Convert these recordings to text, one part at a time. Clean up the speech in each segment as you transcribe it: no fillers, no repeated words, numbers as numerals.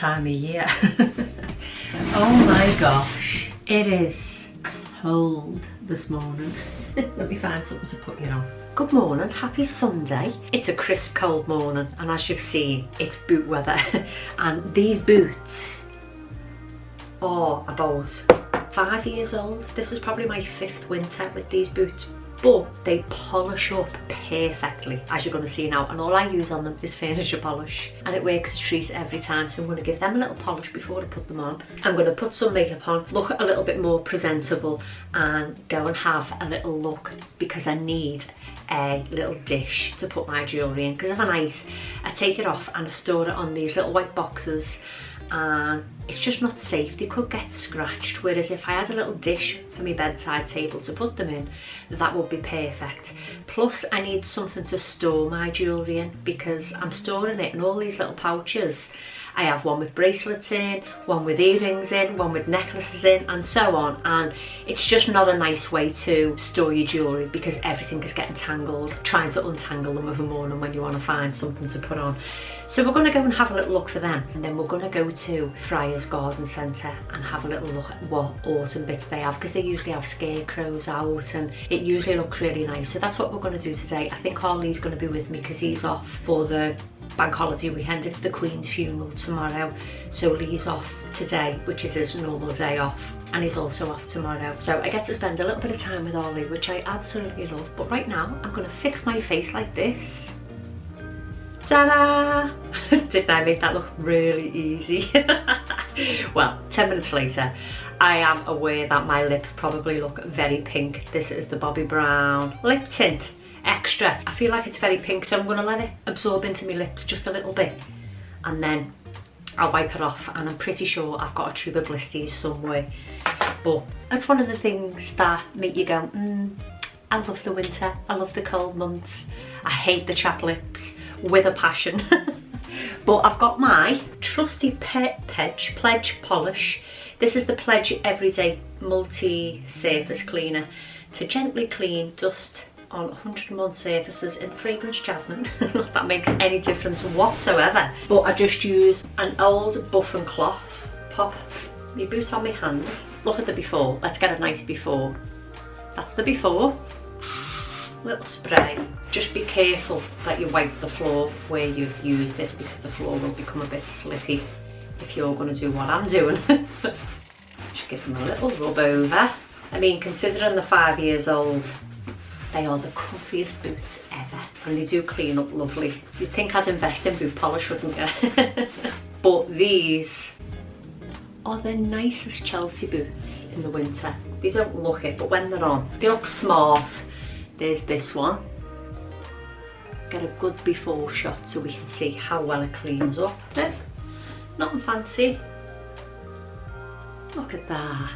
time of year. Oh my gosh, it is cold this morning. Let me find something to put you on. Good morning, happy Sunday. It's a crisp cold morning, and as you've seen, it's boot weather. And these boots are about 5 years old. This is probably my 5th winter with these boots, but they polish up perfectly, as you're going to see now, and all I use on them is furniture polish, and it works a treat every time. So I'm going to give them a little polish before I put them on. I'm going to put some makeup on, look a little bit more presentable, and go and have a little look, because I need a little dish to put my jewellery in, because if I take it off and I store it on these little white boxes, and it's just not safe. They could get scratched, whereas if I had a little dish for my bedside table to put them in, that would be perfect. Plus I need something to store my jewellery in, because I'm storing it in all these little pouches. I have one with bracelets in, one with earrings in, one with necklaces in, and so on, and it's just not a nice way to store your jewellery, because everything is getting tangled, trying to untangle them of a morning when you want to find something to put on. So we're going to go and have a little look for them, and then we're going to go to Friar's Garden Centre and have a little look at what autumn bits they have, because they usually have scarecrows out and it usually looks really nice. So that's what we're going to do today. I think Harley's going to be with me because he's off for the bank holiday weekend. It's the Queen's funeral tomorrow, so Lee's off today, which is his normal day off, and he's also off tomorrow. So I get to spend a little bit of time with Harley, which I absolutely love. But right now I'm going to fix my face like this. Ta-da! Didn't I make that look really easy? Well, 10 minutes later, I am aware that my lips probably look very pink. This is the Bobbi Brown lip tint extra. I feel like it's very pink, so I'm going to let it absorb into my lips just a little bit, and then I'll wipe it off, and I'm pretty sure I've got a tube of blistees somewhere. But that's one of the things that make you go, I love the winter, I love the cold months, I hate the chapped lips with a passion. But I've got my trusty Pledge polish. This is the Pledge Everyday Multi-Surface Cleaner to gently clean dust on 101 surfaces in fragrance jasmine. Not that makes any difference whatsoever. But I just use an old buffing cloth, pop my boot on my hand. Look at the before. Let's get a nice before. That's the before. Little spray. Just be careful that you wipe the floor where you've used this, because the floor will become a bit slippy if you're going to do what I'm doing. Just give them a little rub over. I mean, considering they're 5 years old, they are the comfiest boots ever, and they do clean up lovely. You'd think I'd invest in boot polish, wouldn't you? But these are the nicest Chelsea boots in the winter. They don't look it, but when they're on, they look smart. There's this one. Get a good before shot so we can see how well it cleans up. Nothing fancy. Look at that.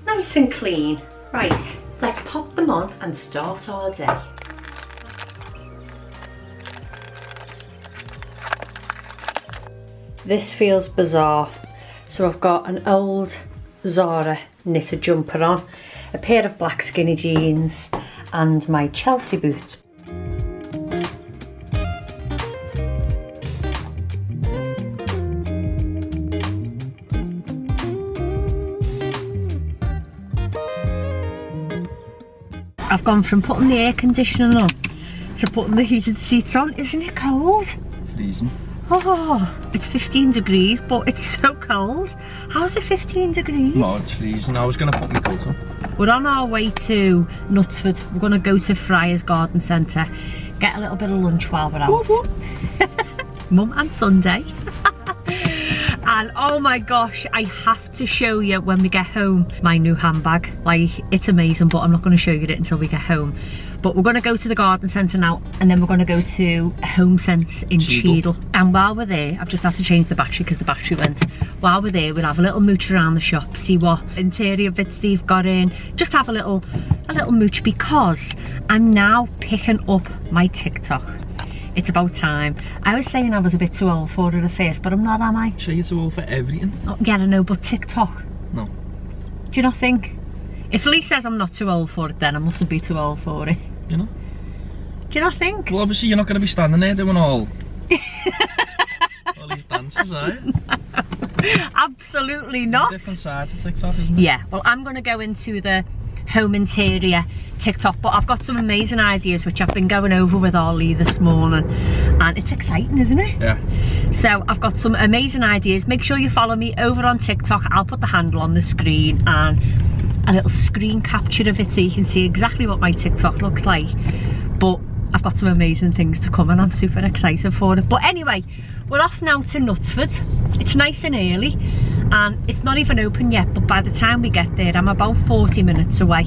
Nice and clean. Right, let's pop them on and start our day. This feels bizarre. So I've got an old Zara knitted jumper on, a pair of black skinny jeans, and my Chelsea boots. I've gone from putting the air conditioning on to putting the heated seats on. Isn't it cold? Freezing. Oh, it's 15 degrees, but it's so cold. How's it 15 degrees? No, it's freezing. I was going to put my coat on. We're on our way to Knutsford. We're going to go to Friar's Garden Centre, get a little bit of lunch while we're out. Mum and Sunday. And oh my gosh, I have to show you when we get home my new handbag. Like, it's amazing, but I'm not going to show you it until we get home. But we're going to go to the garden centre now, and then we're going to go to Home Sense in Cheadle. And while we're there, I've just had to change the battery because the battery went. While we're there, we'll have a little mooch around the shop, see what interior bits they've got in. Just have a little mooch, because I'm now picking up my TikTok. It's about time. I was saying I was a bit too old for it at first, but I'm not, am I? So you're too old for everything? Oh, yeah, I know, but TikTok? No. Do you not think? If Lee says I'm not too old for it, then I mustn't be too old for it. You know? Do you not think? Well, obviously you're not going to be standing there doing all these dances, are you? Absolutely not. Different side to TikTok, isn't it? Yeah, well, I'm going to go into the home interior TikTok, but I've got some amazing ideas which I've been going over with Ollie this morning, and it's exciting, isn't it? Yeah. So I've got some amazing ideas. Make sure you follow me over on TikTok. I'll put the handle on the screen and a little screen capture of it so you can see exactly what my TikTok looks like. But I've got some amazing things to come and I'm super excited for it. But anyway, we're off now to Knutsford. It's nice and early and it's not even open yet, but by the time we get there, I'm about 40 minutes away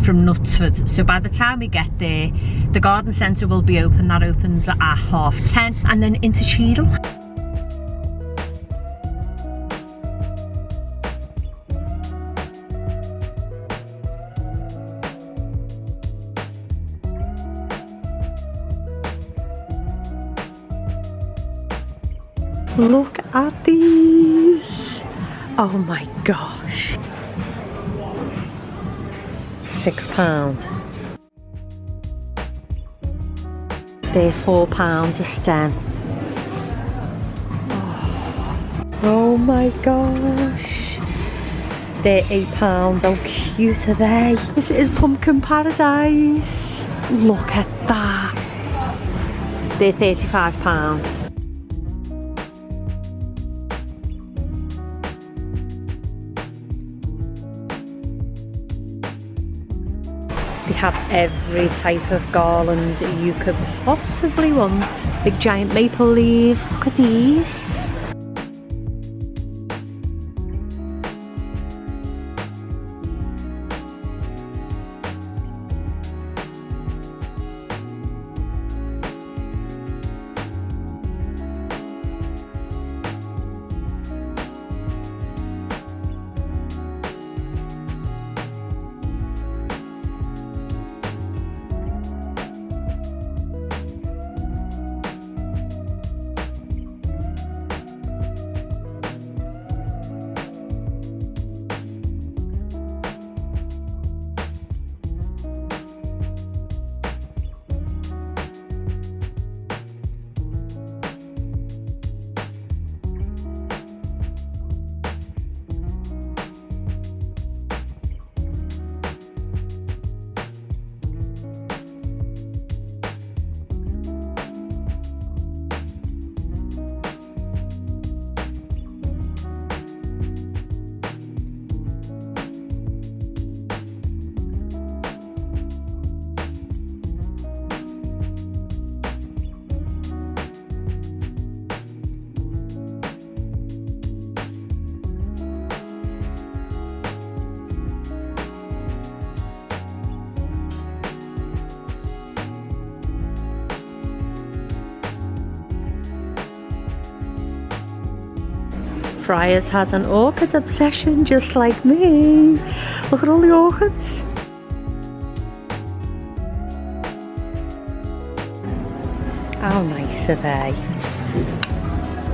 from Knutsford. So by the time we get there, the garden centre will be open. That opens at 10:30, and then into Cheadle. Look at these. Oh my gosh. £6. They're £4 a stem. Oh my gosh. They're £8. How cute are they? This is pumpkin paradise. Look at that. They're £35. They have every type of garland you could possibly want. Big giant maple leaves, look at these. Friars has an orchid obsession just like me. Look at all the orchids. How nice are they?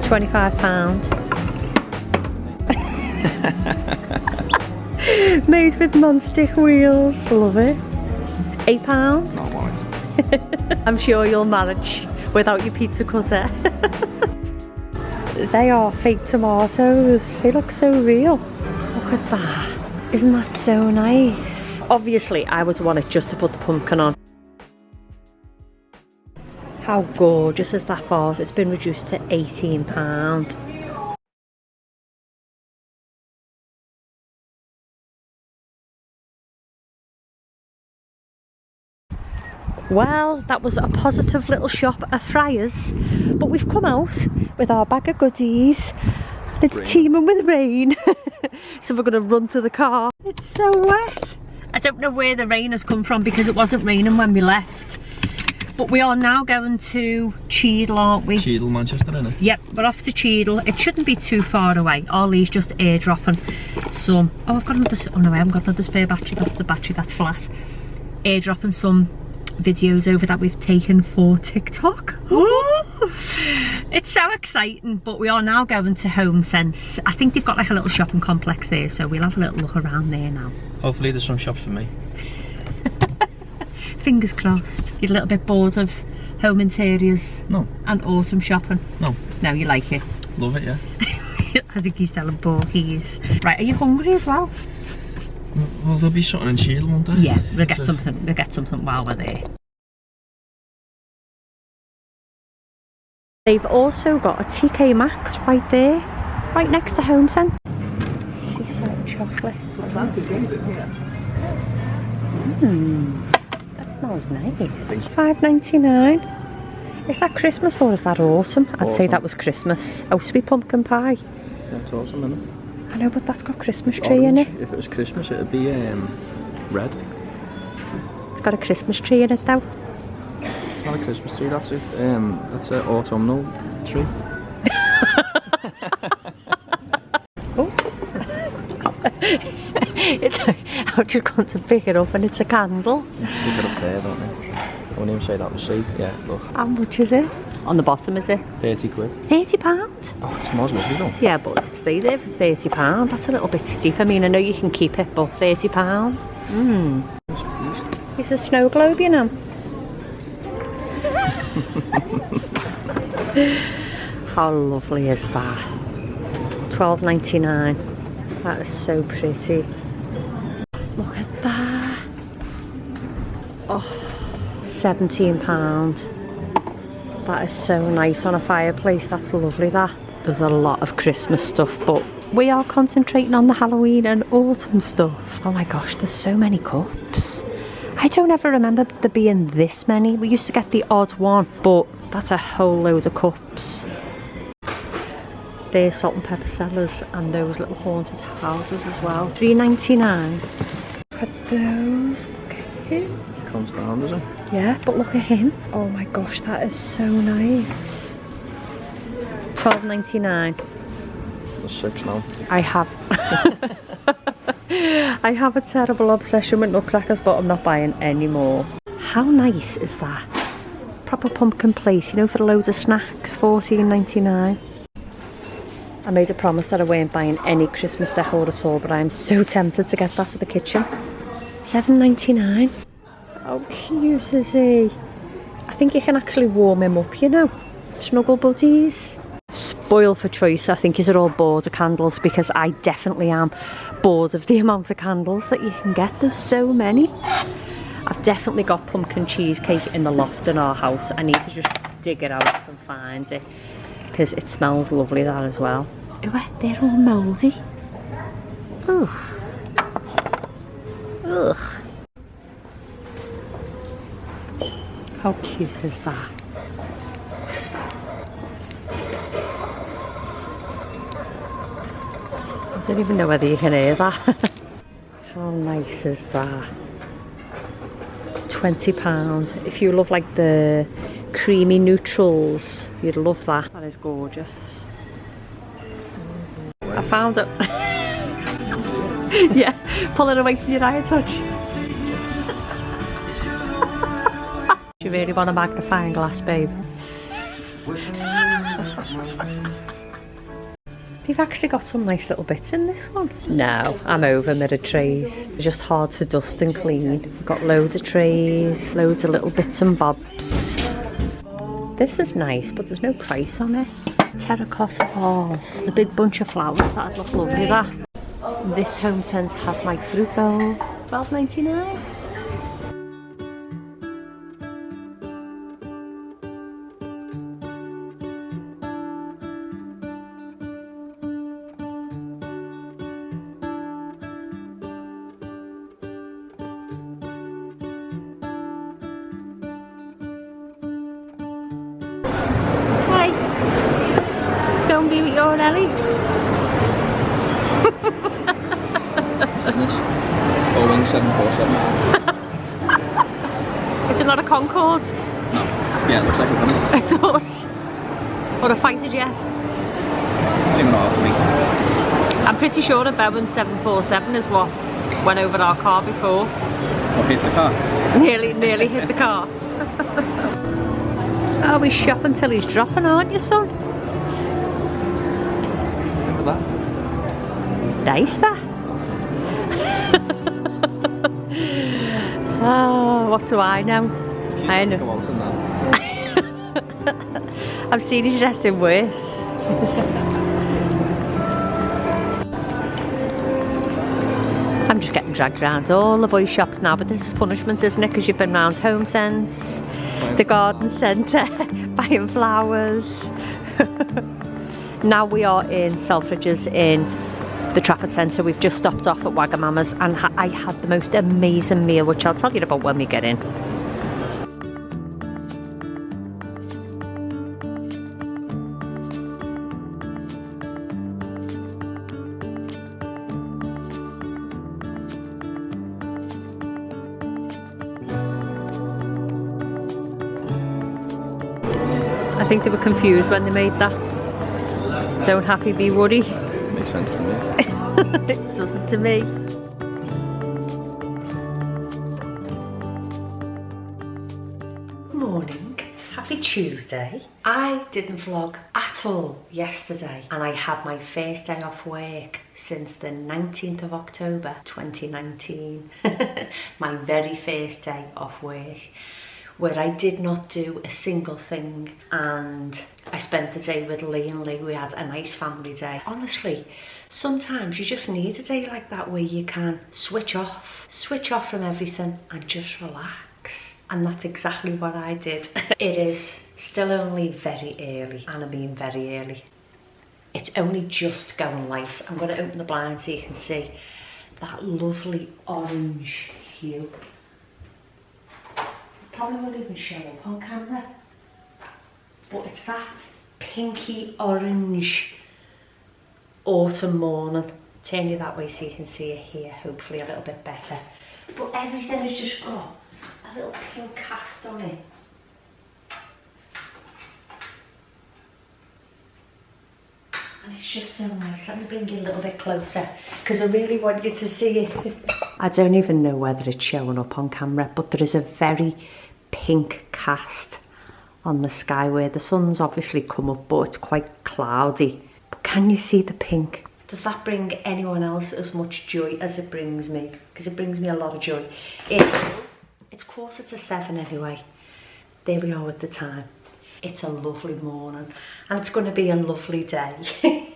£25. Made with non-stick wheels, love it. £8. Not right. I'm sure you'll manage without your pizza cutter. They are fake tomatoes. They look so real. Look at that. Isn't that so nice? Obviously, I was wanted just to put the pumpkin on. How gorgeous is that vase? It's been reduced to £18. Well, that was a positive little shop at Friars, but we've come out with our bag of goodies and it's teeming with rain. So we're going to run to the car. It's so wet. I don't know where the rain has come from because it wasn't raining when we left. But we are now going to Cheadle, aren't we? Cheadle, Manchester, innit? Yep, we're off to Cheadle. It shouldn't be too far away. Ollie's just airdropping some... Oh, I've got another... Oh no, I haven't got another spare battery. That's the battery that's flat. Airdropping some videos over that we've taken for TikTok. It's so exciting, but we are now going to Home Sense. I think they've got like a little shopping complex there, so we'll have a little look around there now. Hopefully there's some shops for me. Fingers crossed. You're a little bit bored of home interiors? No. And autumn shopping? No. No, you like it. Love it, yeah. I think he's telling porkies. Right, are you hungry as well? Well, there'll be something in Shield, won't there? Yeah, we'll get something. We'll get something while we're there. They've also got a TK Maxx right there, right next to Home Centre. Seaside chocolate. That smells nice. $5.99. Is that Christmas or is that autumn? I'd say that was Christmas. Oh, sweet pumpkin pie. Yeah, it's awesome, isn't it? I know, but that's got Christmas tree in it. If it was Christmas, it'd be red. It's got a Christmas tree in it though. It's not a Christmas tree, that's an autumnal tree. Oh. I'm just going to pick it up and it's a candle. Pick it up there, don't they? I wouldn't even say that was cheap. Yeah, look. How much is it? On the bottom, is it? 30 quid. £30? Oh, it smells lovely though. Yeah, but it'd stay there for £30. That's a little bit steep. I mean, I know you can keep it, but £30? It's a snow globe, you know. How lovely is that? $12.99. That is so pretty. Look at that. Oh, £17. That is so nice on a fireplace. That's lovely, that. There's a lot of Christmas stuff, but we are concentrating on the Halloween and autumn stuff. Oh my gosh, there's so many cups. I don't ever remember there being this many. We used to get the odd one, but that's a whole load of cups. There's salt and pepper cellars and those little haunted houses as well. $3.99. Look at those. Look at him. Comes down, does it? Yeah, but look at him. Oh my gosh, that is so nice. $12.99. There's 6 now. I have I have a terrible obsession with nutcrackers, but I'm not buying any more. How nice is that? Proper pumpkin place, you know, for loads of snacks. $14.99. I made a promise that I weren't buying any Christmas decor at all, but I'm so tempted to get that for the kitchen. $7.99. How cute is he? I think you can actually warm him up, you know. Snuggle buddies. Spoil for choice. I think you're all bored of candles, because I definitely am bored of the amount of candles that you can get. There's so many. I've definitely got pumpkin cheesecake in the loft in our house. I need to just dig it out and find it, because it smells lovely, that as well. Ew, they're all mouldy. Ugh. Ugh. How cute is that? I don't even know whether you can hear that. How nice is that? £20. If you love like the creamy neutrals, you'd love that. That is gorgeous. I found it. Yeah, pull it away from your eye touch. Do you really want a magnifying glass, babe? They've actually got some nice little bits in this one. No, I'm over mirrored trays. They're just hard to dust and clean. We've got loads of trays, loads of little bits and bobs. This is nice, but there's no price on it. Terracotta vase, the big bunch of flowers, that'd look lovely, that. This Home Sense has my fruit bowl, $12.99. Go and be with your Ellie. Boeing 747. Is it not a Concorde? No. Yeah, it looks like a bunny. It does. Or a fighter jet. I don't even know how to be. I'm pretty sure a Boeing 747 is what went over our car before. Or hit the car. Nearly hit the car. Oh, he's shopping till he's dropping, aren't you, son? That. Nice, that. Oh, what do I know? I know. I've seen you dressed in worse. I'm just getting dragged around all the boys' shops now, but this is punishment, isn't it? Because you've been round Home Sense, the garden centre, buying flowers. Now we are in Selfridges in the Trafford Centre. We've just stopped off at Wagamama's and I had the most amazing meal, which I'll tell you about when we get in. I think they were confused when they made that. Don't happy, be worry. Makes sense to me. It doesn't to me. Morning, happy Tuesday. I didn't vlog at all yesterday and I had my first day off work since the 19th of October 2019. My very first day off work, where I did not do a single thing, and I spent the day with Lee and Lee. We had a nice family day. Honestly, sometimes you just need a day like that where you can switch off from everything and just relax. And that's exactly what I did. It is still only very early, and I mean very early. It's only just going light. I'm going to open the blind so you can see that lovely orange hue. Probably won't even show up on camera, but it's that pinky orange autumn morning. Turn you that way so you can see it here, hopefully a little bit better. But everything has just got a little pink cast on it. And it's just so nice. Let me bring you a little bit closer because I really want you to see it. I don't even know whether it's showing up on camera, but there is a very pink cast on the sky where the sun's obviously come up, but it's quite cloudy. But can you see the pink? Does that bring anyone else as much joy as it brings me? Because it brings me a lot of joy. It's 7:15 anyway. There we are with the time. It's a lovely morning and it's going to be a lovely day.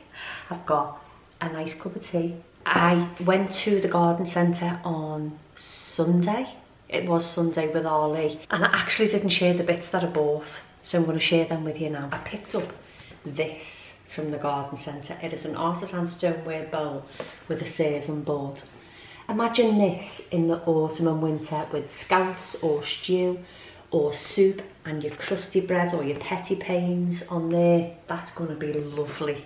I've got a nice cup of tea. I went to the garden centre on Sunday. It was Sunday with Ollie, and I actually didn't share the bits that I bought, so I'm going to share them with you now. I picked up this from the garden centre. It is an artisan stoneware bowl with a serving board. Imagine this in the autumn and winter with scallops or stew or soup and your crusty bread or your petty pains on there. That's going to be lovely.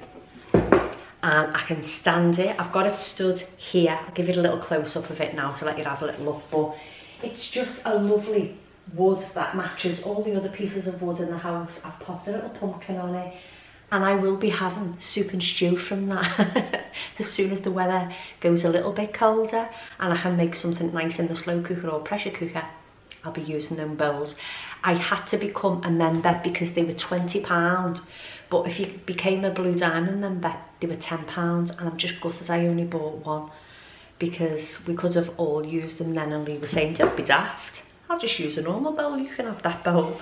And I can stand it. I've got it stood here. I'll give you a little close-up of it now to let you have a little look, but it's just a lovely wood that matches all the other pieces of wood in the house. I've popped a little pumpkin on it, and I will be having soup and stew from that as soon as the weather goes a little bit colder and I can make something nice in the slow cooker or pressure cooker. I'll be using them bowls. I had to become a member because they were £20, but if you became a Blue Diamond member, they were £10, and I'm just gutted I only bought one because we could have all used them then, and Lee was saying, don't be daft, I'll just use a normal bowl, you can have that bowl.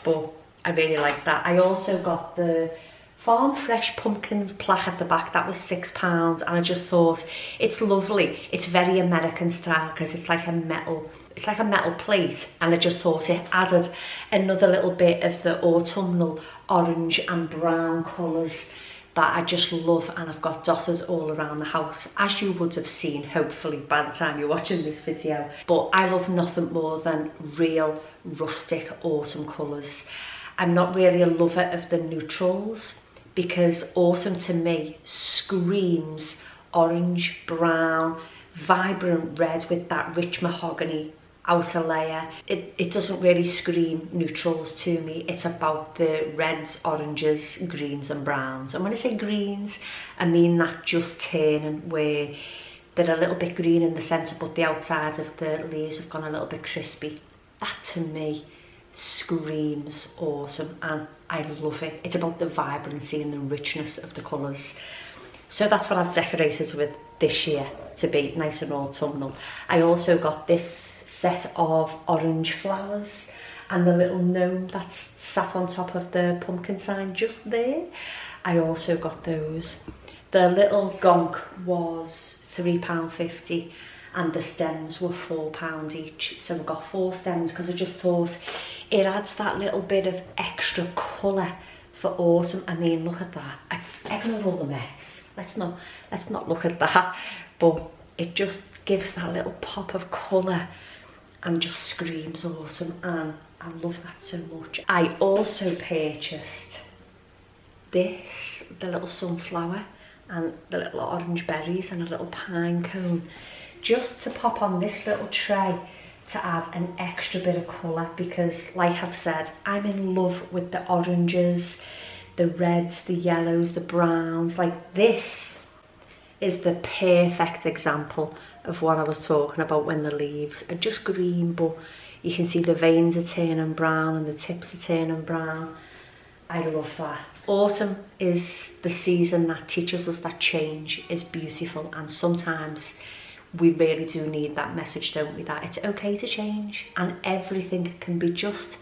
But I really like that. I also got the Farm Fresh Pumpkins plaque at the back. That was £6, and I just thought it's lovely. It's very American style because it's like a metal plate, and I just thought it added another little bit of the autumnal orange and brown colours that I just love, and I've got dotted all around the house, as you would have seen hopefully by the time you're watching this video. But I love nothing more than real rustic autumn colours. I'm not really a lover of the neutrals because autumn to me screams orange, brown, vibrant red with that rich mahogany outer layer. It doesn't really scream neutrals to me. It's about the reds, oranges, greens and browns. And when I say greens, I mean that just turning where they're a little bit green in the centre but the outside of the leaves have gone a little bit crispy. That to me screams autumn, and I love it. It's about the vibrancy and the richness of the colours. So that's what I've decorated with this year to be nice and autumnal. I also got this set of orange flowers. and the little gnome that's sat on top of the pumpkin sign just there. I also got those. The little gonk was £3.50 and the stems were £4 each. So I got 4 stems because I just thought it adds that little bit of extra colour for autumn. I mean, look at that. Ignore all the mess. Let's not look at that. But it just gives that little pop of colour and just screams autumn, and I love that so much. I also purchased this, the little sunflower and the little orange berries and a little pine cone, just to pop on this little tray to add an extra bit of colour, because like I've said, I'm in love with the oranges, the reds, the yellows, the browns. Like, this is the perfect example of what I was talking about when the leaves are just green, but you can see the veins are turning brown and the tips are turning brown. I love that. Autumn is the season that teaches us that change is beautiful, and sometimes we really do need that message, don't we, that it's okay to change and everything can be just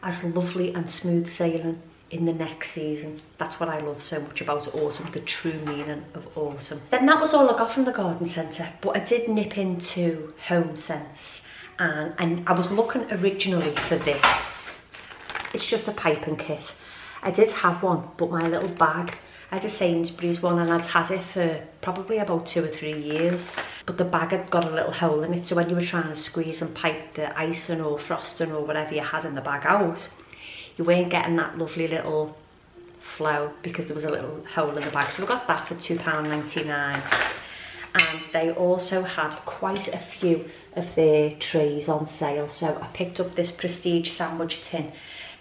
as lovely and smooth sailing in the next season. That's what I love so much about autumn, the true meaning of autumn. Then that was all I got from the garden centre, but I did nip into Home Sense, and I was looking originally for this. It's just a piping kit. I did have one, but my little bag, I had a Sainsbury's one and I'd had it for probably about 2 or 3 years, but the bag had got a little hole in it, so when you were trying to squeeze and pipe the icing or frosting or whatever you had in the bag out, you weren't getting that lovely little flow because there was a little hole in the bag. So we got that for £2.99, and they also had quite a few of their trays on sale. So I picked up this Prestige sandwich tin.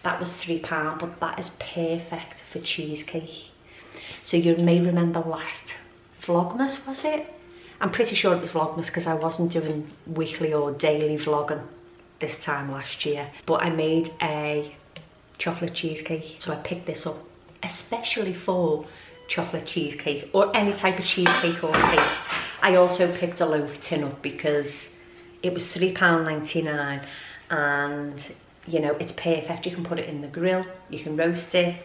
That was £3, but that is perfect for cheesecake. So you may remember last Vlogmas, was it? I'm pretty sure it was Vlogmas because I wasn't doing weekly or daily vlogging this time last year. But I made a chocolate cheesecake, so I picked this up especially for chocolate cheesecake or any type of cheesecake or cake. I also picked a loaf tin up because it was £3.99, and you know, it's perfect. You can put it in the grill, you can roast it,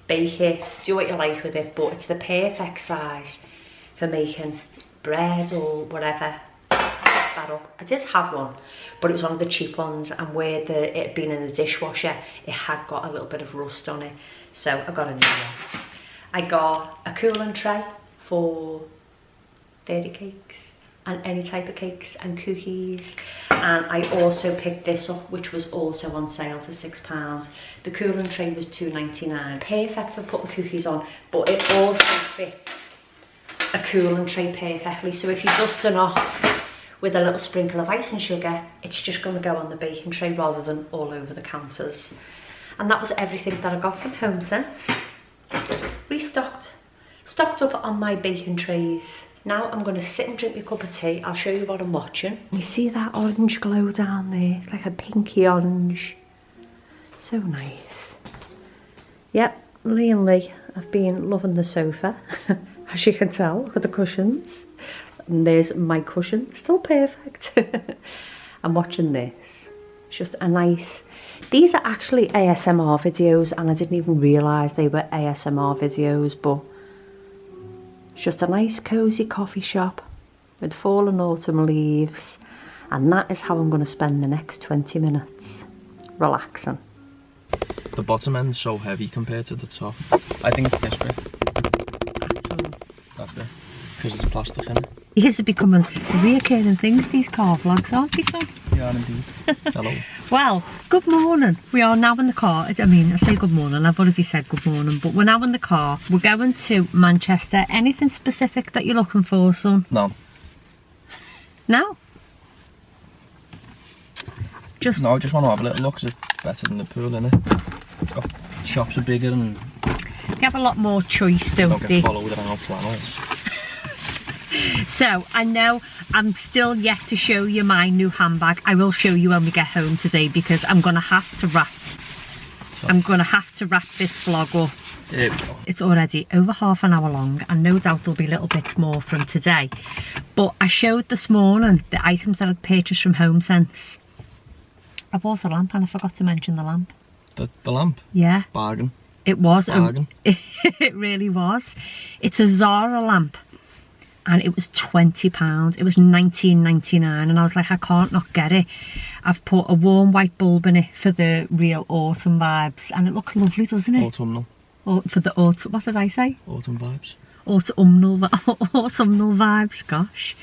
bake it, do what you like with it, but it's the perfect size for making bread or whatever. That up. I did have one, but it was one of the cheap ones, and where it had been in the dishwasher, it had got a little bit of rust on it, so I got a new one. I got a cooling tray for 30 cakes and any type of cakes and cookies, and I also picked this up, which was also on sale for £6. The cooling tray was £2.99. Perfect for putting cookies on, but it also fits a cooling tray perfectly, so if you're dusting off with a little sprinkle of ice and sugar, it's just going to go on the baking tray rather than all over the counters. And that was everything that I got from Home Sense. Stocked up on my baking trays. Now I'm going to sit and drink a cup of tea. I'll show you what I'm watching. You see that orange glow down there? It's like a pinky orange. So nice. Yep, Lee and Lee have been loving the sofa. As you can tell, look at the cushions. And there's my cushion, still perfect. I'm watching this. It's just a nice... These are actually ASMR videos, and I didn't even realise they were ASMR videos, but it's just a nice cosy coffee shop with fallen autumn leaves, and that is how I'm going to spend the next 20 minutes, relaxing. The bottom end's so heavy compared to the top. I think it's this bit. That bit. Because it's plastic in it. These are becoming reoccurring things, these car vlogs, aren't they, son? Yeah, indeed. Hello. Well, good morning. We are now in the car. I mean, I say good morning, I've already said good morning, but we're now in the car. We're going to Manchester. Anything specific that you're looking for, son? No. No? No, I just want to have a little look, 'cause it's better than the pool, innit? It's got, shops are bigger and... They have a lot more choice, don't they? Don't get followed around flannels. So, I know I'm still yet to show you my new handbag. I will show you when we get home today, because I'm going to have to wrap. I'm going to have to wrap this vlog up. Here we go. It's already over half an hour long, and no doubt there'll be little bits more from today. But I showed this morning the items that I'd purchased from Home Sense. I bought a lamp and I forgot to mention the lamp. The lamp? Yeah. Bargain. It was. Bargain. It really was. It's a Zara lamp. And it was £20. It was $19.99, and I was like, I can't not get it. I've put a warm white bulb in it for the real autumn vibes, and it looks lovely, doesn't it? Autumnal. For the autumn, what did I say? Autumn vibes. Autumnal vibes, gosh.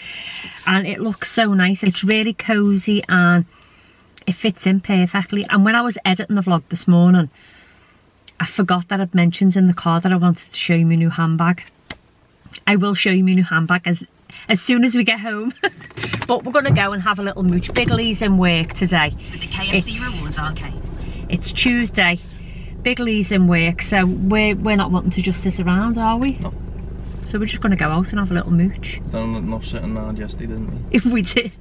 And it looks so nice. It's really cosy and it fits in perfectly. And when I was editing the vlog this morning, I forgot that I'd mentioned in the car that I wanted to show you my new handbag. I will show you my new handbag as soon as we get home. But we're going to go and have a little mooch. Big Lee's in work today. For the KFC rewards, okay. It's Tuesday. Big Lee's in work, so we're not wanting to just sit around, are we? No. So we're just going to go out and have a little mooch. Done enough sitting around yesterday, didn't we? We did.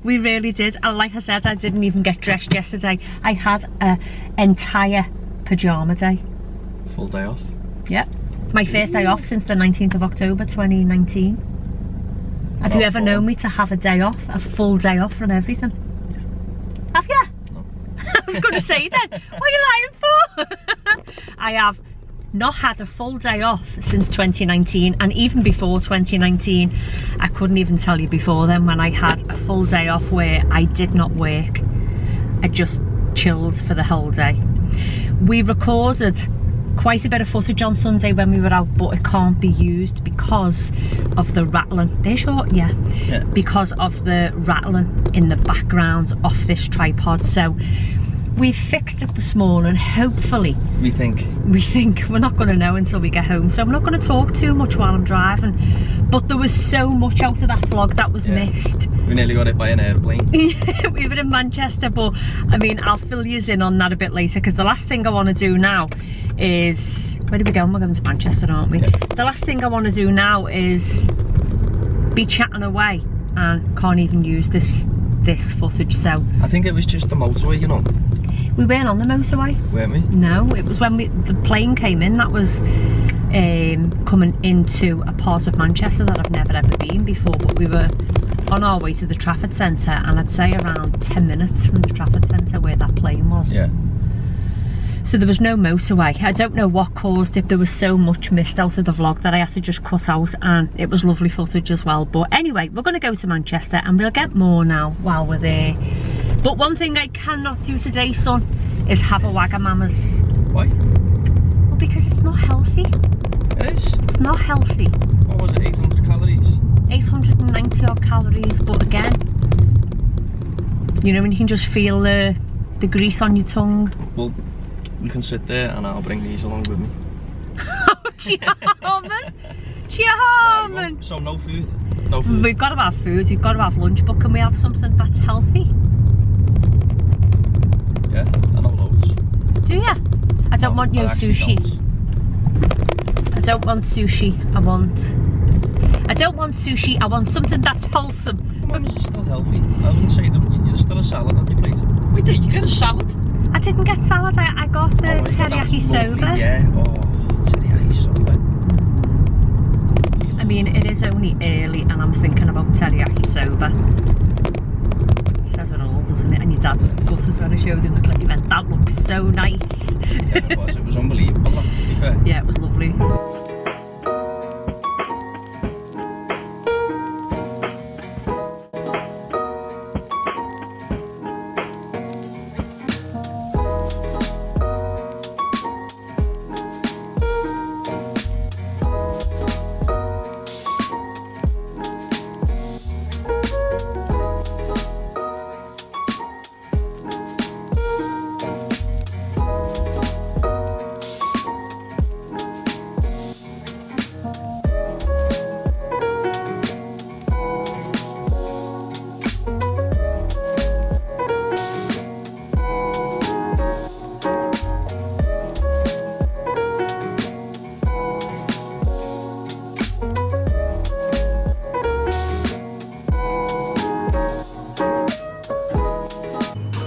We really did. And like I said, I didn't even get dressed yesterday. I had an entire pyjama day. Full day off. Yeah. My first day off since the 19th of October 2019. Have you ever known me to have a day off? A full day off from everything? Have you? No. I was going to say then. What are you lying for? I have not had a full day off since 2019, and even before 2019, I couldn't even tell you before then when I had a full day off where I did not work. I just chilled for the whole day. We recorded quite a bit of footage on Sunday when we were out, but it can't be used because of the rattling. They're short, yeah. Because of the rattling in the background off this tripod. So we fixed it this morning, hopefully. We think. We're not going to know until we get home, so I'm not going to talk too much while I'm driving. But there was so much out of that vlog that was missed. We nearly got hit by an airplane. We were in Manchester, but I mean, I'll fill you in on that a bit later, because the last thing I want to do now is, where are we going? We're going to Manchester, aren't we? Yeah. The last thing I want to do now is be chatting away and can't even use this footage. So I think it was just the motorway, you know. We weren't on the motorway. Weren't we? No, it was when the plane came in. That was coming into a part of Manchester that I've never ever been before, but we were on our way to the Trafford Centre, and I'd say around 10 minutes from the Trafford Centre where that plane was. Yeah. So there was no motorway. I don't know what caused it. There was so much missed out of the vlog that I had to just cut out, and it was lovely footage as well. But anyway, we're going to go to Manchester and we'll get more now while we're there. But one thing I cannot do today, son, is have a Wagamama's. Why? Well, because it's not healthy. It is? It's not healthy. What was it, 800 calories? 890 odd calories, but again, you know when you can just feel the grease on your tongue? Well, you can sit there and I'll bring these along with me. Oh, Charmin! Charmin! So no food? No food? We've got to have food, we've got to have lunch, but can we have something that's healthy? Yeah, I know loads. Do ya? I don't want no sushi. I don't want sushi. I don't want sushi. I want something that's wholesome. Well, it's still healthy. I wouldn't say that you're still a salad on your plate. Wait, did you get a salad? I didn't get salad. I got the teriyaki soba. Yeah, teriyaki soba. I mean, it is only early and I'm thinking about teriyaki soba. Says it all, doesn't it? And your dad was gutted when I showed him the clip. He went, that looks so nice. Yeah, it was. It was unbelievable, to be fair. Yeah, it was lovely.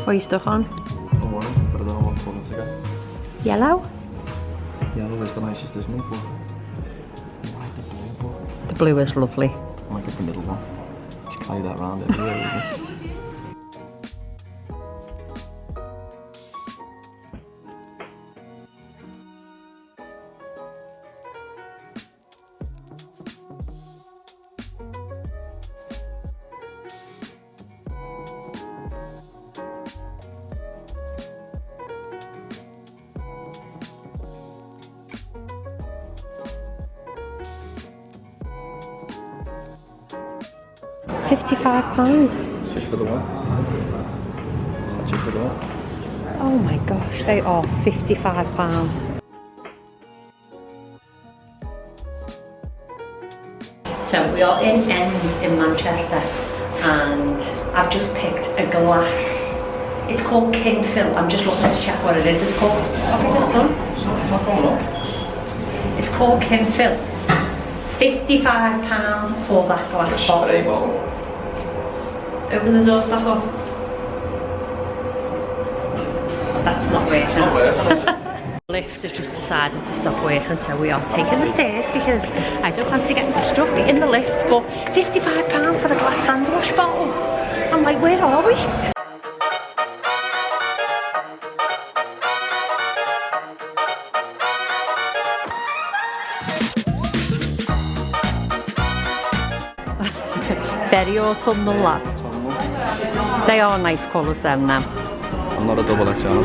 What are you stuck on? I want it, but I don't know what colour to get. Yellow? Yellow is the nicest, isn't it? But I like the blue, but The blue is lovely. I might get the middle one. Just carry that around everywhere. £55. Just for the one. Is that just for the one? Oh my gosh, they are £55. So we are in End in Manchester and I've just picked a glass. It's called King Phil. I'm just looking to check what it is. It's called, what have I just done? It's not going up. It's called King Phil. £55 for that glass bottle. Open the door stuff up. That's not working. It's not working. Lift has just decided to stop working, so we are taking the stairs because I don't fancy getting stuck in the lift. But £55 for a glass hand wash bottle. I'm like, where are we? Very autumnal, lad. They are nice colours, them now. I'm not a double XL.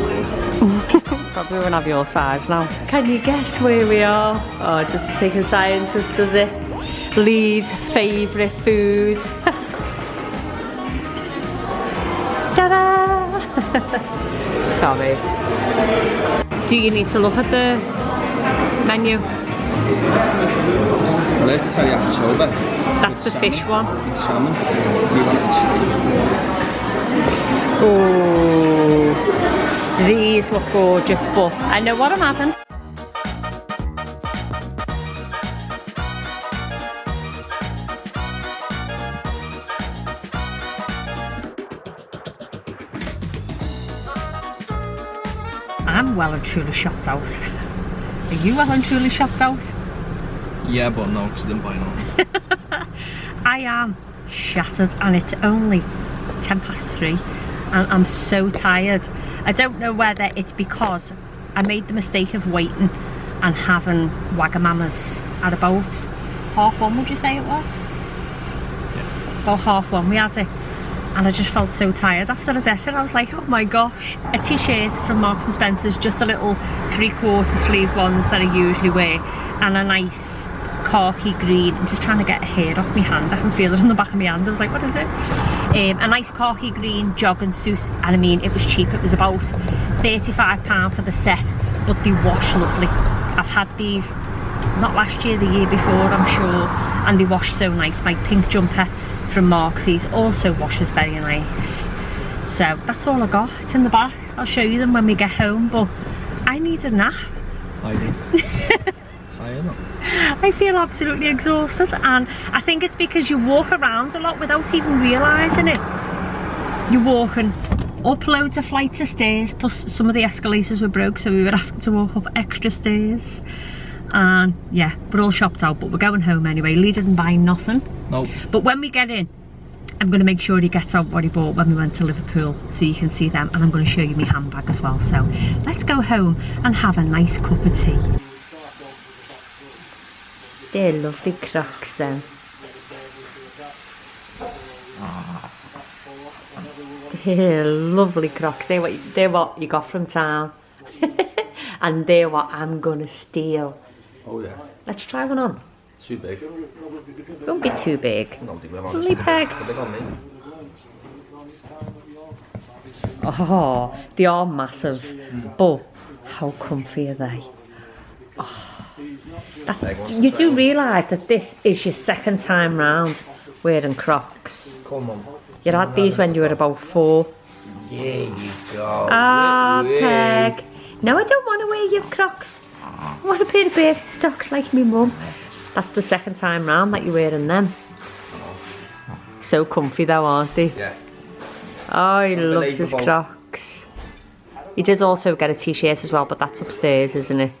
Probably won't have your size now. Can you guess where we are? Oh, just take a scientist, does it? Lee's favourite food. Ta-da! Sorry. Do you need to look at the menu? Well, there's the teriyaki soba. That's the fish one. It's salmon. We want it steak. Oh, these look gorgeous, but I know what I'm having. I'm well and truly shopped out. Are you well and truly shopped out? Yeah, but no, because I didn't buy none. I am shattered and it's only 3:10 and I'm so tired. I don't know whether it's because I made the mistake of waiting and having Wagamamas at about 1:30, would you say it was? Yeah. About 1:30 we had it. And I just felt so tired after the desert. I was like, oh my gosh. A t-shirt from Marks and Spencer's, just a little 3/4 sleeve ones that I usually wear, and a nice khaki green. I'm just trying to get hair off my hand. I can feel it on the back of my hand. I was like, what is it? A nice khaki green jogging suit, and I mean, it was cheap. It was about £35 for the set, but they wash lovely. I've had these, not last year, the year before, I'm sure, and they wash so nice. My pink jumper from Marksy's also washes very nice. So that's all I got. It's in the back. I'll show you them when we get home, but I need a nap. I do. Tired, not? I feel absolutely exhausted, and I think it's because you walk around a lot without even realising it. You're walking up loads of flights of stairs, plus some of the escalators were broke, so we were having to walk up extra stairs. And yeah, we're all shopped out, but we're going home anyway. Lee didn't buy nothing. No. But when we get in, I'm going to make sure he gets out what he bought when we went to Liverpool, so you can see them, and I'm going to show you my handbag as well. So let's go home and have a nice cup of tea. They're lovely Crocs then. They're lovely Crocs. They're what you got from town. And they're what I'm going to steal. Oh yeah. Let's try one on. Too big. Don't be too big. No, they will Only peg. They're big on me. Oh, they are massive. But how comfy are they? Oh, you do realise that this is your second time round wearing Crocs. Come on. You had these when you were about 4. There you go. Ah, Peg. No, I don't want to wear your Crocs. I want a pair of Birkenstocks like me mum. That's the second time round that you're wearing them. So comfy though, aren't they? Yeah. Oh, he loves his Crocs. He did also get a t-shirt as well, but that's upstairs, isn't it?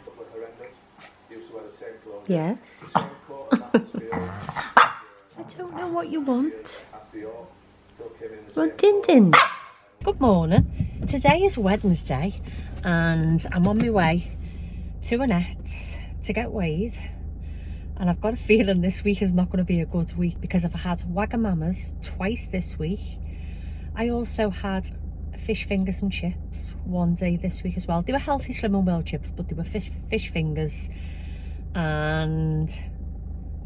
Yes. I don't know what you want. You want din-dins? Good morning. Today is Wednesday and I'm on my way to Annette's to get weighed. And I've got a feeling this week is not going to be a good week because I've had Wagamamas twice this week. I also had fish fingers and chips one day this week as well. They were healthy, slim and well chips, but they were fish fingers. And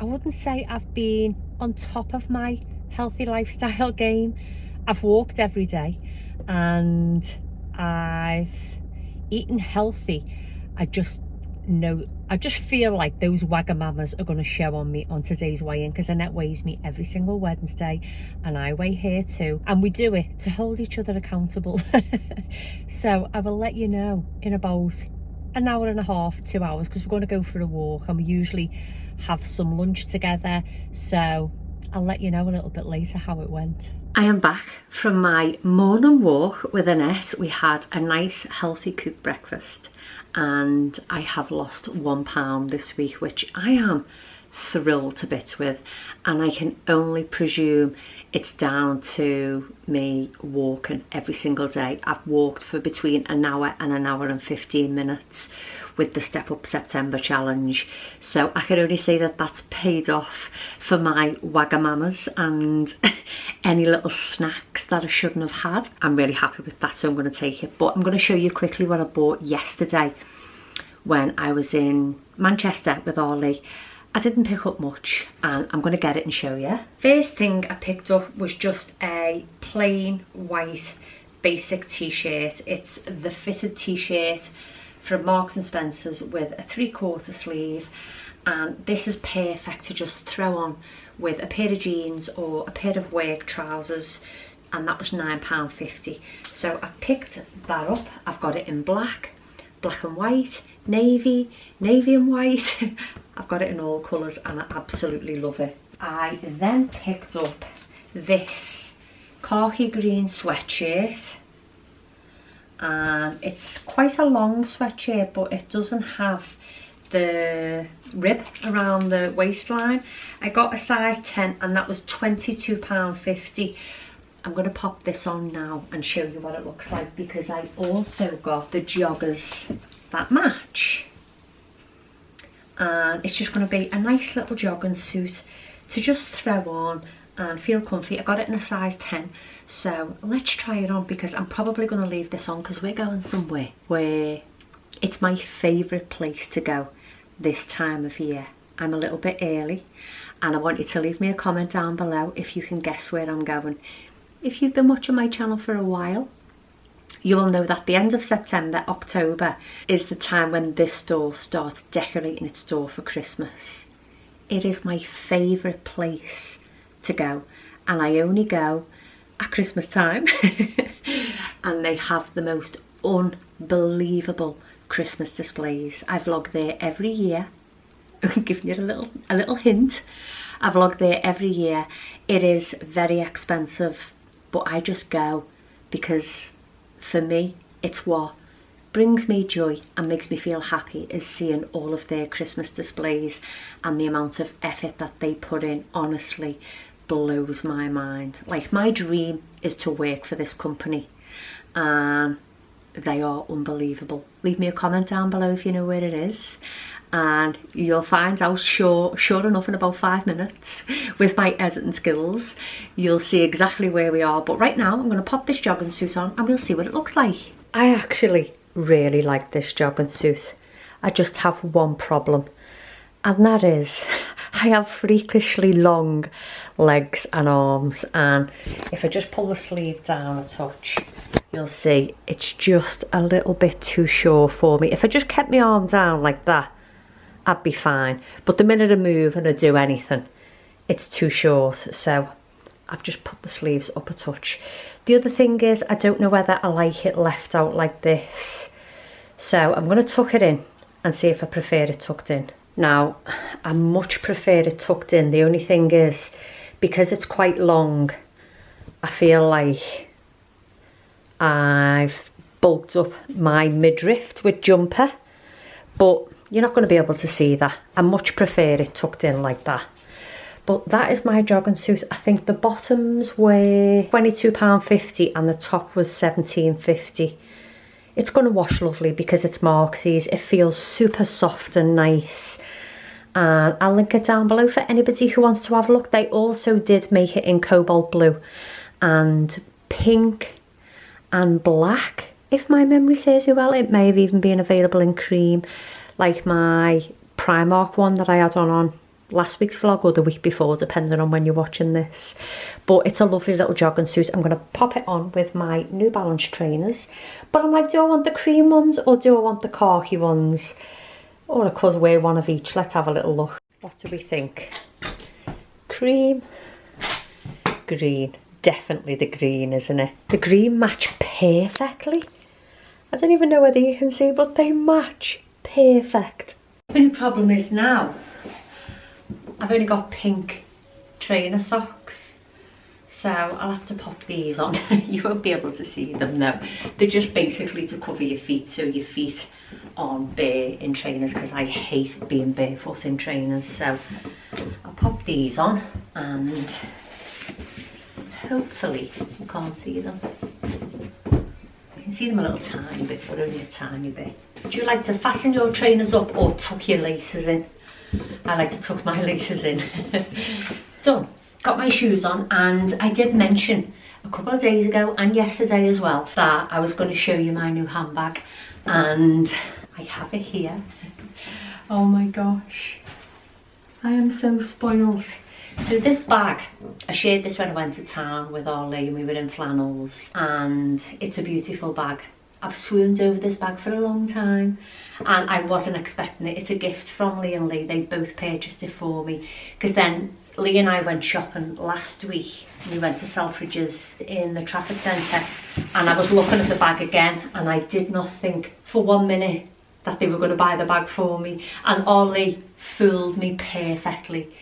I wouldn't say I've been on top of my healthy lifestyle game. I've walked every day and I've eaten healthy. I just feel like those Wagamamas are going to show on me on today's weigh-in, because Annette weighs me every single Wednesday and I weigh here too, and we do it to hold each other accountable. So I will let you know in about an hour and a half, 2 hours, because we're going to go for a walk and we usually have some lunch together, so I'll let you know a little bit later how it went. I am back from my morning walk with Annette. We had a nice healthy cooked breakfast and I have lost 1 pound this week, which I am thrilled to bits with, and I can only presume it's down to me walking every single day. I've walked for between an hour and an hour and 15 minutes with the Step Up September challenge, so I can only say that that's paid off for my Wagamamas and any little snacks that I shouldn't have had. I'm really happy with that, so I'm going to take it. But I'm going to show you quickly what I bought yesterday when I was in Manchester with Ollie. I didn't pick up much and I'm going to get it and show you. First thing I picked up was just a plain white basic t-shirt. It's the fitted t-shirt from Marks and Spencer's with a 3/4 sleeve, and this is perfect to just throw on with a pair of jeans or a pair of work trousers, and that was £9.50. So I picked that up. I've got it in black, black and white, navy, navy and white. I've got it in all colours and I absolutely love it. I then picked up this khaki green sweatshirt, and it's quite a long sweatshirt, but it doesn't have the rib around the waistline. I got a size 10 and that was £22.50. I'm going to pop this on now and show you what it looks like, because I also got the joggers that match, and it's just going to be a nice little jogging suit to just throw on and feel comfy. I got it in a size 10, so let's try it on, because I'm probably going to leave this on because we're going somewhere where it's my favourite place to go this time of year. I'm a little bit early and I want you to leave me a comment down below if you can guess where I'm going. If you've been watching my channel for a while, you will know that the end of September, October is the time when this store starts decorating its store for Christmas. It is my favourite place to go, and I only go at Christmas time. And they have the most unbelievable Christmas displays. I vlog there every year. I'm giving you a little hint. I vlog there every year. It is very expensive, but I just go because for me it's what brings me joy and makes me feel happy, is seeing all of their Christmas displays, and the amount of effort that they put in honestly blows my mind. Like, my dream is to work for this company and they are unbelievable. Leave me a comment down below if you know where it is, and you'll find out sure enough in about 5 minutes with my editing skills. You'll see exactly where we are, but right now I'm going to pop this jogging suit on and we'll see what it looks like. I actually really like this jogging suit. I just have one problem, and that is I have freakishly long legs and arms, and if I just pull the sleeve down a touch, you'll see it's just a little bit too short for me. If I just kept my arm down like that, I'd be fine, but the minute I move and I do anything, it's too short, so I've just put the sleeves up a touch. The other thing is, I don't know whether I like it left out like this, so I'm going to tuck it in and see if I prefer it tucked in. Now, I much prefer it tucked in. The only thing is, because it's quite long, I feel like I've bulked up my midriff with jumper, but you're not going to be able to see that. I much prefer it tucked in like that. But that is my jogging suit. I think the bottoms were £22.50 and the top was £17.50. It's going to wash lovely because it's Marksies. It feels super soft and nice. And I'll link it down below for anybody who wants to have a look. They also did make it in cobalt blue and pink and black. If my memory serves me well, it may have even been available in cream, like my Primark one that I had on last week's vlog or the week before, depending on when you're watching this. But it's a lovely little jogging suit. I'm going to pop it on with my New Balance trainers. But I'm like, do I want the cream ones or do I want the khaki ones? Or I could wear one of each. Let's have a little look. What do we think? Cream, green. Definitely the green, isn't it? The green match perfectly. I don't even know whether you can see, but they match perfect. The only problem is now, I've only got pink trainer socks. So I'll have to pop these on. You won't be able to see them though. They're just basically to cover your feet, so your feet aren't bare in trainers, because I hate being barefoot in trainers. So I'll pop these on and hopefully you can't see them. You can see them a little tiny bit, but only a tiny bit. Do you like to fasten your trainers up or tuck your laces in? I like to tuck my laces in. Done. Got my shoes on, and I did mention a couple of days ago and yesterday as well that I was going to show you my new handbag, and I have it here. Oh my gosh, I am so spoiled. So this bag, I shared this when I went to town with Ollie and we were in flannels, and it's a beautiful bag. I've swooned over this bag for a long time and I wasn't expecting it. It's a gift from Lee and Lee. They both purchased it for me, because then Lee and I went shopping last week. We went to Selfridges in the Trafford Centre, and I was looking at the bag again, and I did not think for 1 minute that they were going to buy the bag for me, and Ollie fooled me perfectly.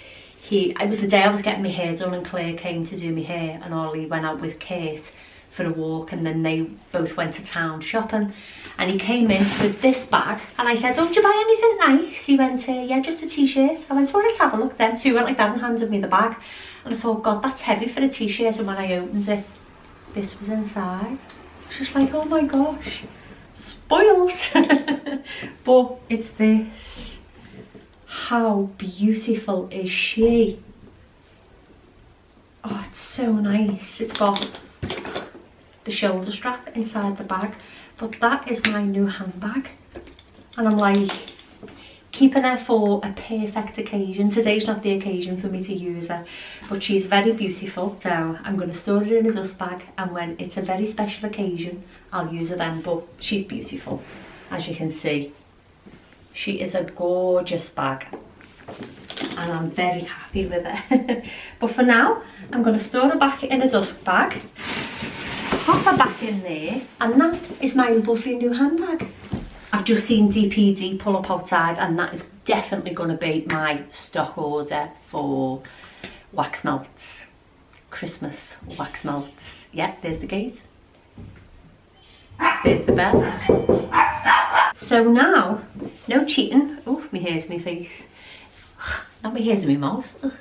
It was the day I was getting my hair done, and Claire came to do my hair, and Ollie went out with Kate for a walk, and then they both went to town shopping, and he came in with this bag, and I said, oh, did you buy anything nice? He went, yeah, just a t-shirt. I went, well, let's have a look then. So he went like that and handed me the bag, and I thought, God, that's heavy for a t-shirt. And when I opened it, this was inside. It's just like, oh my gosh, spoiled. But it's this. How beautiful is she? Oh, it's so nice. It's got the shoulder strap inside the bag, but that is my new handbag, and I'm like keeping her for a perfect occasion. Today's not the occasion for me to use her, but she's very beautiful, so I'm going to store her in a dust bag, and when it's a very special occasion I'll use her then. But she's beautiful, as you can see. She is a gorgeous bag and I'm very happy with her. But for now I'm going to store her back in a dust bag, pop her back in there, and that is my lovely new handbag. I've just seen DPD pull up outside, and that is definitely going to be my stock order for wax melts. Christmas wax melts. Yeah, there's the gate. There's the bell. So now, no cheating. Oh, my hair's my face. Not my hair's in my mouth. Ugh.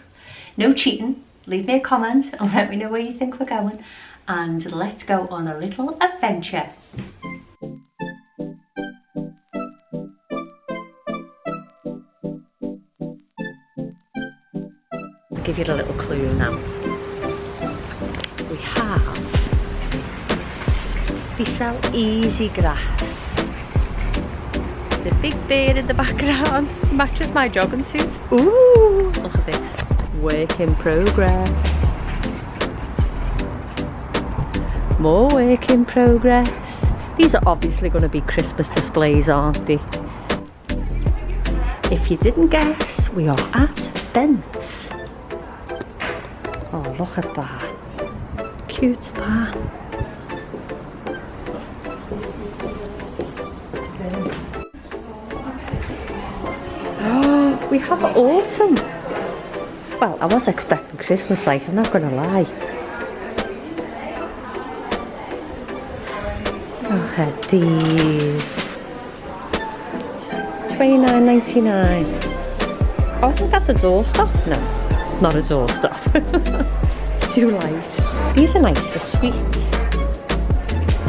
No cheating. Leave me a comment and let me know where you think we're going, and let's go on a little adventure. I'll give you a little clue now. We have, they sell Easy Grass. The big bird in the background matches my jogging suit. Ooh, look at this. Work in progress. More work in progress. These are obviously going to be Christmas displays, aren't they? If you didn't guess, we are at Bent's. Oh, look at that. Cute's that. Oh, we have autumn. Well, I was expecting Christmas, like, I'm not gonna lie. Look at these. $29.99. Oh, I think that's a doorstop. No, it's not a doorstop. It's too light. These are nice for sweets.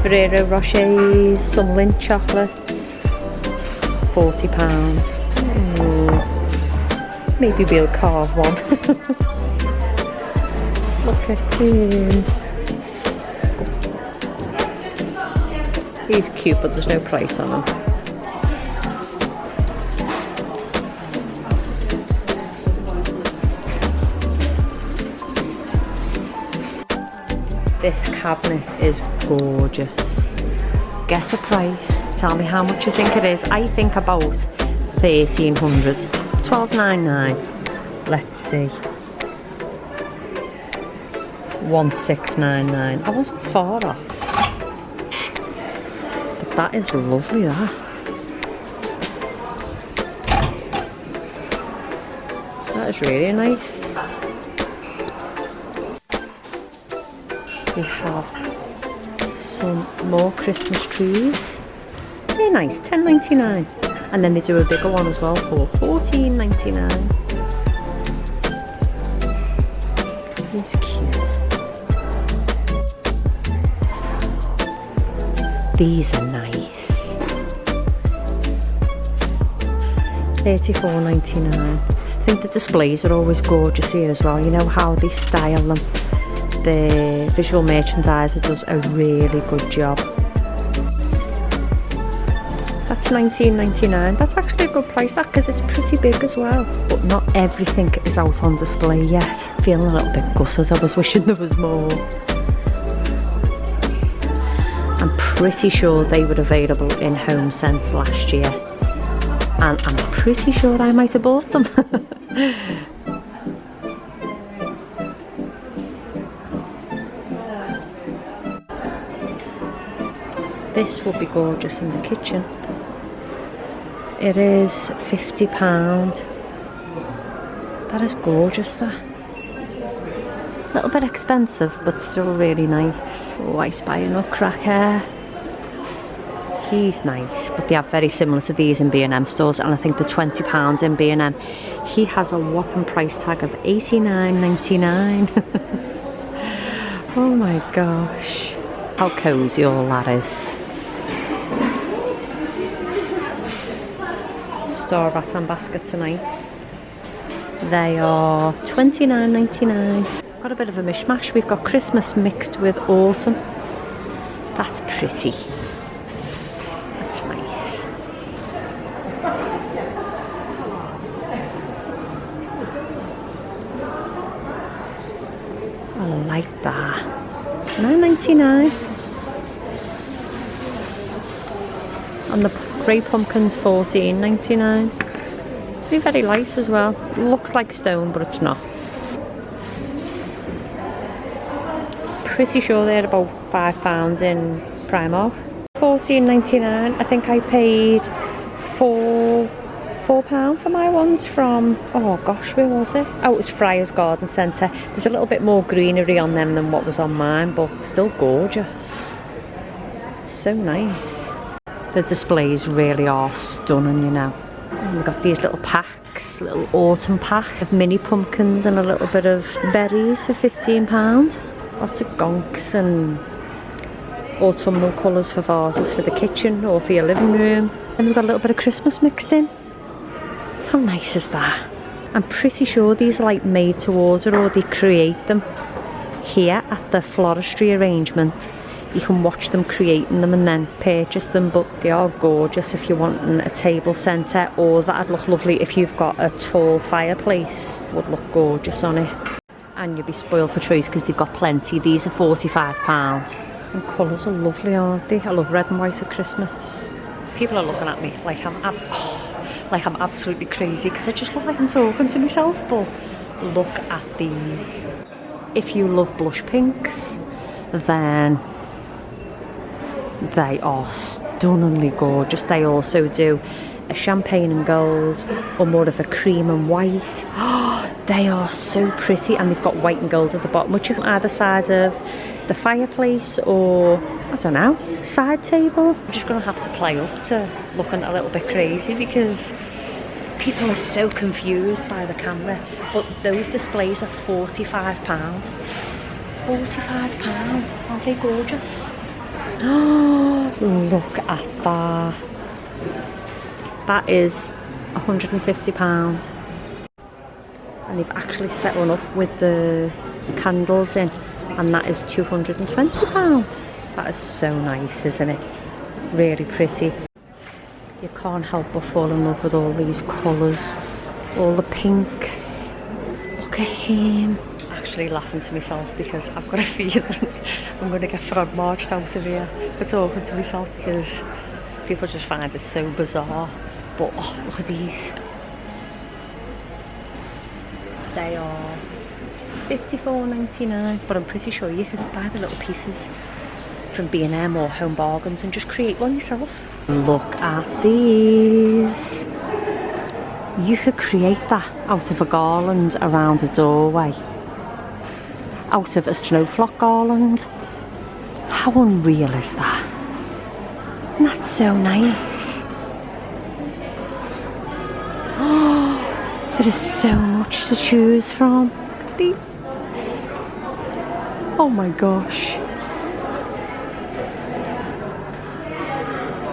Ferrero Rochers, some Lindt chocolates. £40. Maybe we'll carve one. Look at him. He's cute, but there's no price on him. This cabinet is gorgeous. Guess a price. Tell me how much you think it is. I think about 1,300. 12.99. Let's see. 1,699. I wasn't far off. But that is lovely, that. That is really nice. We have some more Christmas trees. Very nice, $10.99. And then they do a bigger one as well for $14.99. He's cute. These are nice. $34.99. I think the displays are always gorgeous here as well. You know how they style them. The visual merchandiser does a really good job. That's $19.99. That's actually a good price, that, because it's pretty big as well. But not everything is out on display yet. Feeling a little bit gutted. I was wishing there was more. I'm pretty sure they were available in Home Sense last year. And I'm pretty sure I might have bought them. This would be gorgeous in the kitchen. It is £50. That is gorgeous, that. A little bit expensive, but still really nice. Oh, I spy a nutcracker. He's nice, but they are very similar to these in B&M stores, and I think they're £20 in B&M. He has a whopping price tag of $89.99. Oh my gosh. How cosy all that is. Store-bought and baskets are nice. They are $29.99. Got a bit of a mishmash. We've got Christmas mixed with autumn. That's pretty. That's nice. I like that. $9.99. And the grey pumpkin's $14.99. They're very light as well. Looks like stone, but it's not. Pretty sure they're about £5 in Primark. $14.99. I think I paid £4 for my ones from, oh gosh, where was it? Oh, it was Friar's Garden Centre. There's a little bit more greenery on them than what was on mine, but still gorgeous. So nice. The displays really are stunning, you know. And we've got these little packs, little autumn pack of mini pumpkins and a little bit of berries for £15. Lots of gonks and autumnal colours for vases for the kitchen or for your living room. And we've got a little bit of Christmas mixed in. How nice is that? I'm pretty sure these are like made to order, or they create them here at the floristry arrangement. You can watch them creating them and then purchase them, but they are gorgeous if you're wanting a table centre, or that'd look lovely if you've got a tall fireplace. Would look gorgeous on it. And you'll be spoiled for choice because they've got plenty. These are £45. And colours are lovely, aren't they? I love red and white at Christmas. People are looking at me like I'm absolutely crazy because I just look like I'm talking to myself, but look at these. If you love blush pinks, then they are stunningly gorgeous. They also do a champagne and gold, or more of a cream and white. They are so pretty, and they've got white and gold at the bottom, which are either side of the fireplace or, I don't know, side table. I'm just going to have to play up to looking a little bit crazy because people are so confused by the camera. But those displays are £45. £45, aren't they gorgeous? Oh, look at that. That is £150. And they've actually set one up with the candles in, and that is £220. That is so nice, isn't it? Really pretty. You can't help but fall in love with all these colours, all the pinks. Look at him. I'm actually laughing to myself because I've got a feeling I'm going to get frog marched out of here for talking to myself because people just find it so bizarre. But oh, look at these. They are $54.99, but I'm pretty sure you can buy the little pieces from B&M or Home Bargains and just create one yourself. Look at these. You could create that out of a garland around a doorway, out of a snowflock garland. How unreal is that? And that's so nice. Oh, there is so much to choose from. Look at these. Oh my gosh.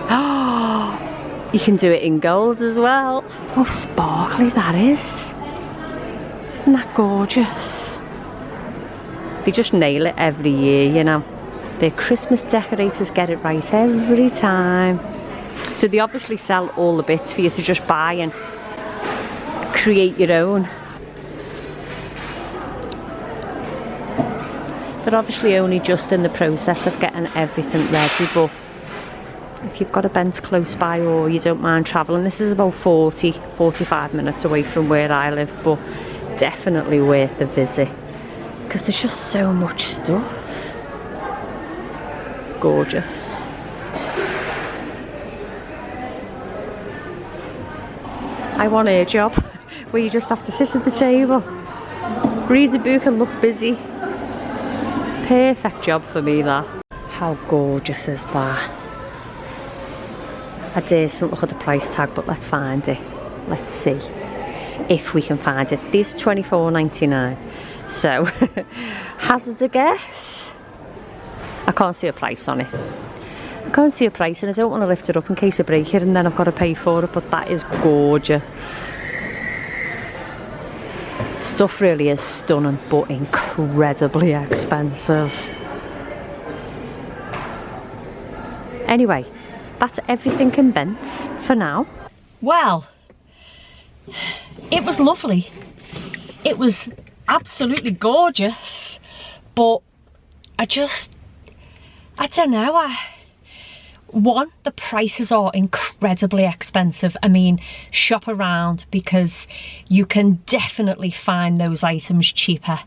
Oh, you can do it in gold as well. How sparkly that is. Isn't that gorgeous? They just nail it every year, you know. Their Christmas decorators get it right every time. So they obviously sell all the bits for you to just buy and create your own. They're obviously only just in the process of getting everything ready, but if you've got a Bent close by or you don't mind travelling, this is about 40-45 minutes away from where I live, but definitely worth the visit because there's just so much stuff. Gorgeous. I want a job where you just have to sit at the table, read a book and look busy. Perfect job for me, that. How gorgeous is that? I daresn't look at the price tag, but let's find it. Let's see if we can find it. These are $24.99. So, hazard a guess. I can't see a price on it. I can't see a price and I don't want to lift it up in case I break it and then I've got to pay for it, but that is gorgeous. Stuff really is stunning, but incredibly expensive. Anyway, that's everything in Bent's for now. Well, it was lovely. It was absolutely gorgeous, but I don't know. One, the prices are incredibly expensive. I mean, shop around because you can definitely find those items cheaper.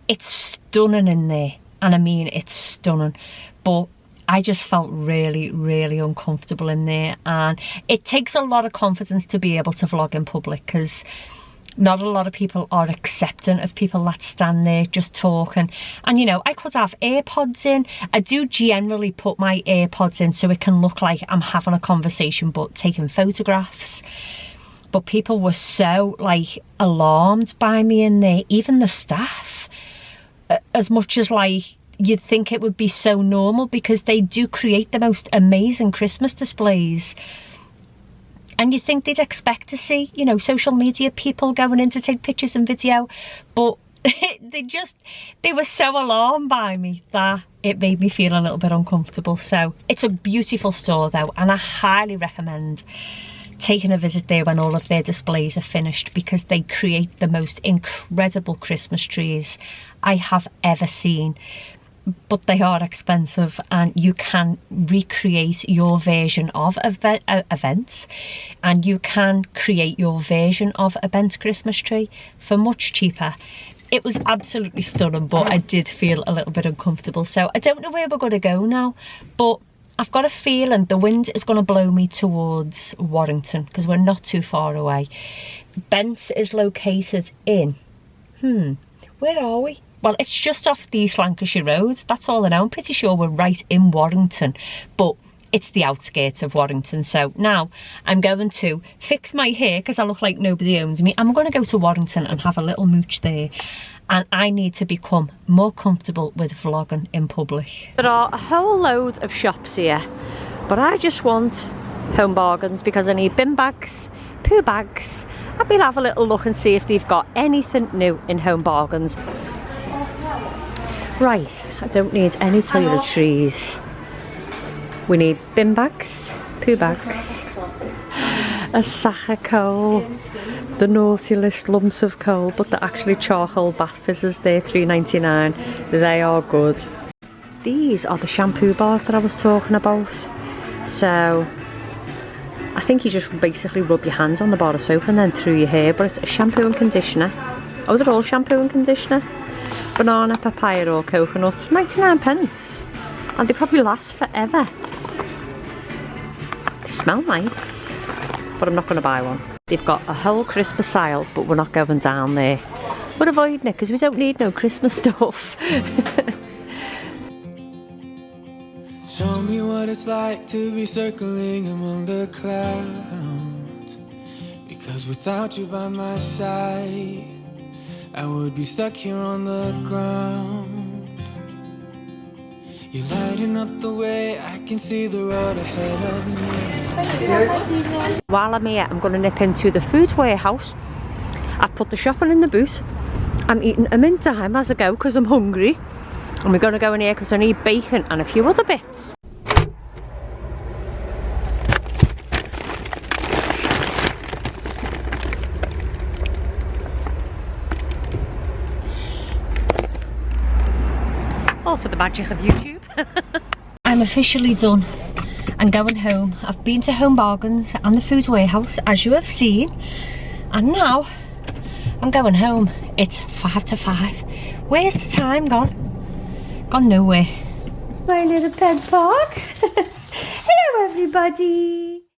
It's stunning in there, and I mean, it's stunning, but I just felt really, really uncomfortable in there, and it takes a lot of confidence to be able to vlog in public because not a lot of people are accepting of people that stand there just talking. And you know, I could have AirPods in. I do generally put my AirPods in so it can look like I'm having a conversation but taking photographs. But people were so like alarmed by me in there, even the staff, as much as like you'd think it would be so normal because they do create the most amazing Christmas displays. And you think they'd expect to see, you know, social media people going in to take pictures and video, but they were so alarmed by me that it made me feel a little bit uncomfortable. So it's a beautiful store though, and I highly recommend taking a visit there when all of their displays are finished because they create the most incredible Christmas trees I have ever seen. But they are expensive and you can recreate your version of events, and you can create your version of a Bent Christmas tree for much cheaper. It was absolutely stunning, but I did feel a little bit uncomfortable. So I don't know where we're going to go now, but I've got a feeling the wind is going to blow me towards Warrington because we're not too far away. Bent is located in, where are we? Well, it's just off the East Lancashire Road. That's all I know. I'm pretty sure we're right in Warrington, but it's the outskirts of Warrington. So now I'm going to fix my hair because I look like nobody owns me. I'm going to go to Warrington and have a little mooch there. And I need to become more comfortable with vlogging in public. There are a whole load of shops here, but I just want Home Bargains because I need bin bags, poo bags, and we'll have a little look and see if they've got anything new in Home Bargains. Right, I don't need any toiletries. We need bin bags, poo bags, a sack of coal, the naughty list lumps of coal, but they're actually charcoal bath fizzers. They're $3.99. They are good. These are the shampoo bars that I was talking about. So I think you just basically rub your hands on the bar of soap and then through your hair, but it's a shampoo and conditioner. Oh, they're all shampoo and conditioner. Banana, papaya or coconut, 99 pence. And they probably last forever. They smell nice, but I'm not going to buy one. They've got a whole Christmas aisle, but we're not going down there. We're avoiding it because we don't need no Christmas stuff. Show me what it's like to be circling among the clouds. Because without you by my side, I would be stuck here on the ground. You're lighting up the way, I can see the road ahead of me. While I'm here, I'm going to nip into the food warehouse. I've put the shopping in the boot. I'm eating a mint time as I go because I'm hungry. And we're going to go in here because I need bacon and a few other bits. All for the magic of YouTube. I'm officially done and going home. I've been to Home Bargains and the Food Warehouse, as you have seen. And now I'm going home. It's 5 to 5. Where's the time gone? Gone nowhere. My little pet park. Hello everybody.